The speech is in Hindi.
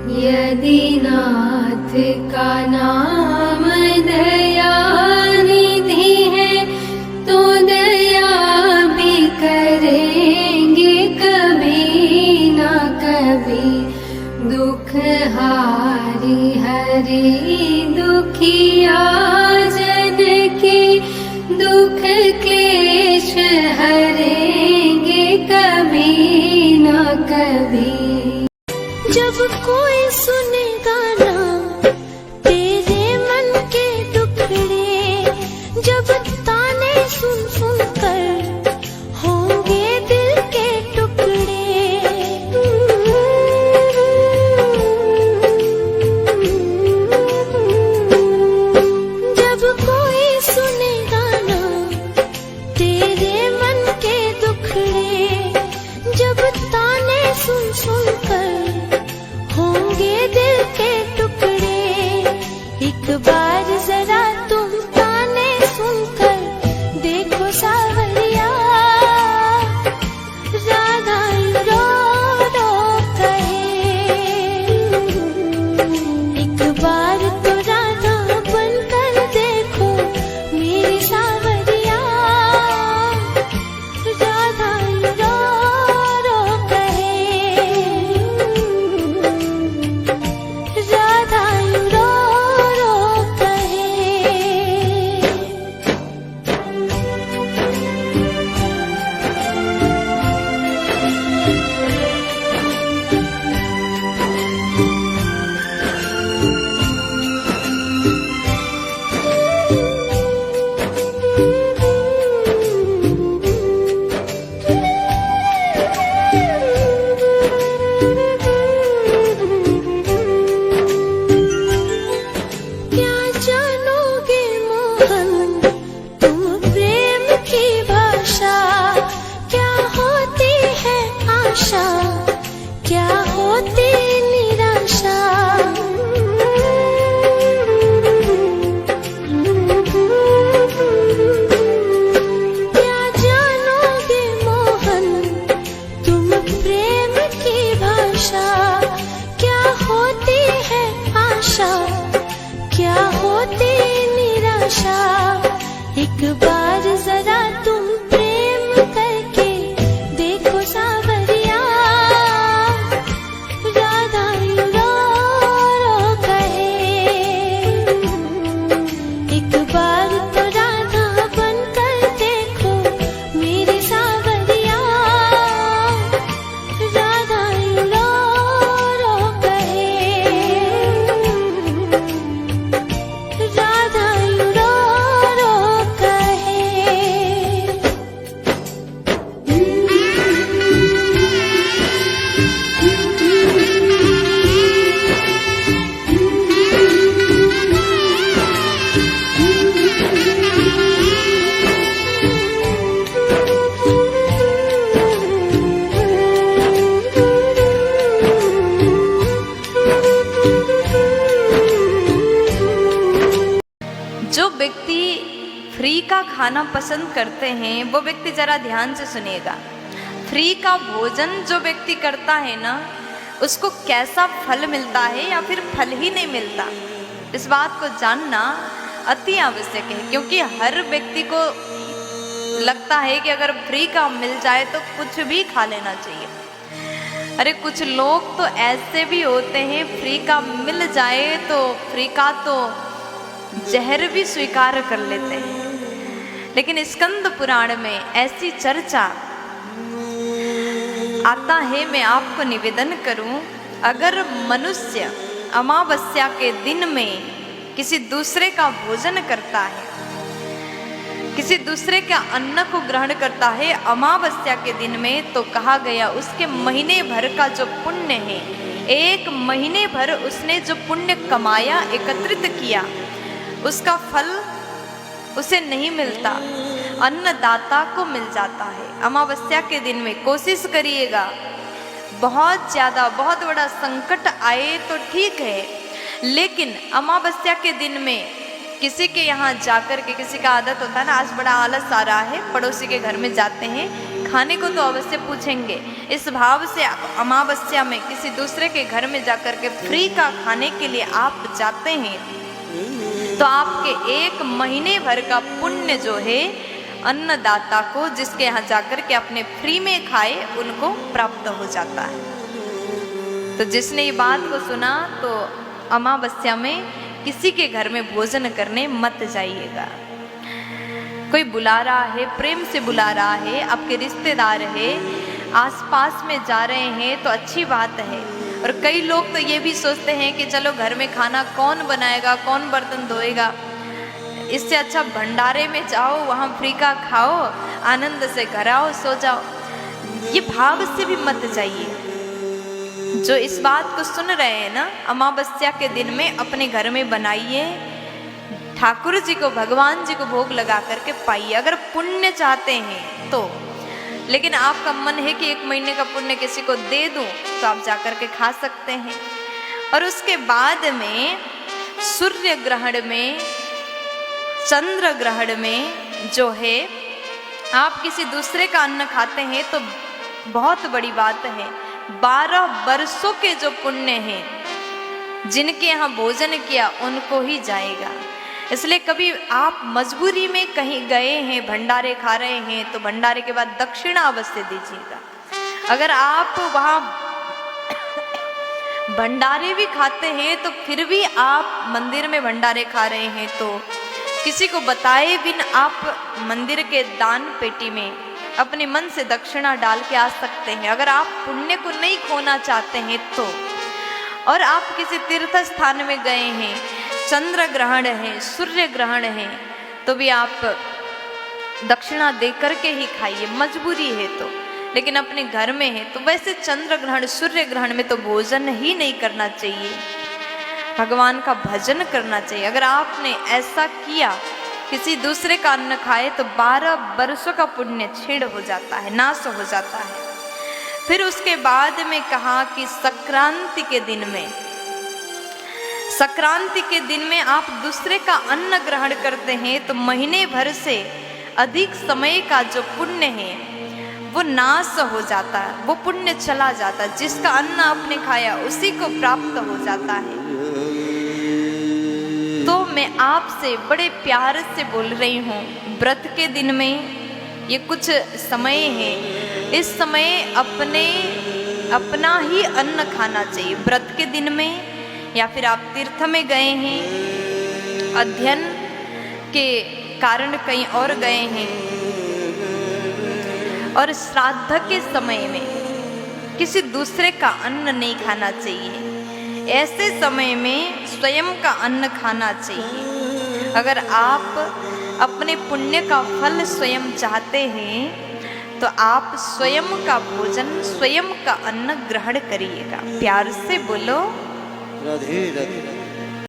यदि नाथ का नाम दयानिधि है तो दया भी करेंगे कभी ना कभी। दुख हारी हरि दुखिया जन के दुख क्लेश हरेंगे कभी ना कभी। जब कोई सुनेगा ना तेरे मन के दुखड़े, जब ताने सुन सुन कर होंगे दिल के टुकड़े। जब कोई सुनेगा ना तेरे मन के दुखड़े, जब ताने सुन सुन कर होंगे दिल के टुकड़े। एक बार जरा तुम ताने सुनकर देखो सावरिया, राधा रो रो कहे। एक बार तो राधा बनकर देखो मेरी सावरिया, राधा रो रो कहे। राधा रो रो कहे। क्या जानोगे मोहन तुम प्रेम की भाषा, क्या होती है आशा, क्या होती निराशा। क्या जानोगे मोहन तुम प्रेम की भाषा, क्या होती है आशा, क्या होती निराशा। एक बार जरा तुम प्रेम करके देखो सावरिया, राधा रो रो कहे। एक बार तो राधा बनकर देखो मेरी सावरिया, राधा रो रो कहे। राधा रो रो कहे। जो व्यक्ति फ्री का खाना पसंद करते हैं वो व्यक्ति जरा ध्यान से सुनिएगा। फ्री का भोजन जो व्यक्ति करता है ना, उसको कैसा फल मिलता है या फिर फल ही नहीं मिलता, इस बात को जानना अति आवश्यक है। क्योंकि हर व्यक्ति को लगता है कि अगर फ्री का मिल जाए तो कुछ भी खा लेना चाहिए। अरे कुछ लोग तो ऐसे भी होते हैं, फ्री का मिल जाए तो फ्री का तो जहर भी स्वीकार कर लेते हैं। लेकिन स्कंद पुराण में ऐसी चर्चा आता है, मैं आपको निवेदन करूं, अगर मनुष्य अमावस्या के दिन में किसी दूसरे का भोजन करता है, किसी दूसरे का अन्न को ग्रहण करता है अमावस्या के दिन में, तो कहा गया उसके महीने भर का जो पुण्य है, एक महीने भर उसने जो पुण्य कमाया, एकत्रित किया, उसका फल उसे नहीं मिलता, अन्नदाता को मिल जाता है। अमावस्या के दिन में कोशिश करिएगा, बहुत ज़्यादा बहुत बड़ा संकट आए तो ठीक है, लेकिन अमावस्या के दिन में किसी के यहाँ जाकर के, किसी का आदत होता है ना, आज बड़ा आलस आ रहा है, पड़ोसी के घर में जाते हैं, खाने को तो अवश्य पूछेंगे। इस भाव से आप अमावस्या में किसी दूसरे के घर में जाकर के फ्री का खाने के लिए आप जाते हैं तो आपके 1 महीने भर का पुण्य जो है अन्नदाता को, जिसके यहाँ जाकर के अपने फ्री में खाए, उनको प्राप्त हो जाता है। तो जिसने ये बात को सुना तो अमावस्या में किसी के घर में भोजन करने मत जाइएगा। कोई बुला रहा है, प्रेम से बुला रहा है, आपके रिश्तेदार है, आसपास में जा रहे हैं तो अच्छी बात है। और कई लोग तो ये भी सोचते हैं कि चलो घर में खाना कौन बनाएगा, कौन बर्तन धोएगा, इससे अच्छा भंडारे में जाओ, वहाँ फ्री का खाओ, आनंद से घर आओ, सो जाओ। ये भाव से भी मत जाइए। जो इस बात को सुन रहे हैं ना, अमावस्या के दिन में अपने घर में बनाइए, ठाकुर जी को, भगवान जी को भोग लगा करके पाइए, अगर पुण्य चाहते हैं तो। लेकिन आपका मन है कि 1 महीने का पुण्य किसी को दे दूं, तो आप जाकर के खा सकते हैं। और उसके बाद में सूर्य ग्रहण में, चंद्र ग्रहण में जो है आप किसी दूसरे का अन्न खाते हैं तो बहुत बड़ी बात है। 12 वर्षों के जो पुण्य हैं जिनके यहाँ भोजन किया उनको ही जाएगा। इसलिए कभी आप मजबूरी में कहीं गए हैं, भंडारे खा रहे हैं, तो भंडारे के बाद दक्षिणा अवश्य दीजिएगा। अगर आप वहाँ भंडारे भी खाते हैं तो फिर भी आप मंदिर में भंडारे खा रहे हैं तो किसी को बताए बिन आप मंदिर के दान पेटी में अपने मन से दक्षिणा डाल के आ सकते हैं, अगर आप पुण्य को नहीं खोना चाहते हैं तो। और आप किसी तीर्थ स्थान में गए हैं, चंद्र ग्रहण है, सूर्य ग्रहण है, तो भी आप दक्षिणा दे करके ही खाइए, मजबूरी है तो। लेकिन अपने घर में है तो वैसे चंद्र ग्रहण, सूर्य ग्रहण में तो भोजन ही नहीं करना चाहिए, भगवान का भजन करना चाहिए। अगर आपने ऐसा किया, किसी दूसरे का अन्न खाए, तो 12 वर्षों का पुण्य छेड़ हो जाता है, नाश हो जाता है। फिर उसके बाद में कहा कि संक्रांति के दिन में, संक्रांति के दिन में आप दूसरे का अन्न ग्रहण करते हैं तो महीने भर से अधिक समय का जो पुण्य है वो नाश हो जाता है, वो पुण्य चला जाता है। जिसका अन्न आपने खाया उसी को प्राप्त हो जाता है। तो मैं आपसे बड़े प्यार से बोल रही हूँ, व्रत के दिन में ये कुछ समय है, इस समय अपना ही अन्न खाना चाहिए। व्रत के दिन में, या फिर आप तीर्थ में गए हैं, अध्ययन के कारण कहीं और गए हैं, और श्राद्ध के समय में किसी दूसरे का अन्न नहीं खाना चाहिए। ऐसे समय में स्वयं का अन्न खाना चाहिए। अगर आप अपने पुण्य का फल स्वयं चाहते हैं तो आप स्वयं का भोजन, स्वयं का अन्न ग्रहण करिएगा। प्यार से बोलो राधे राधे।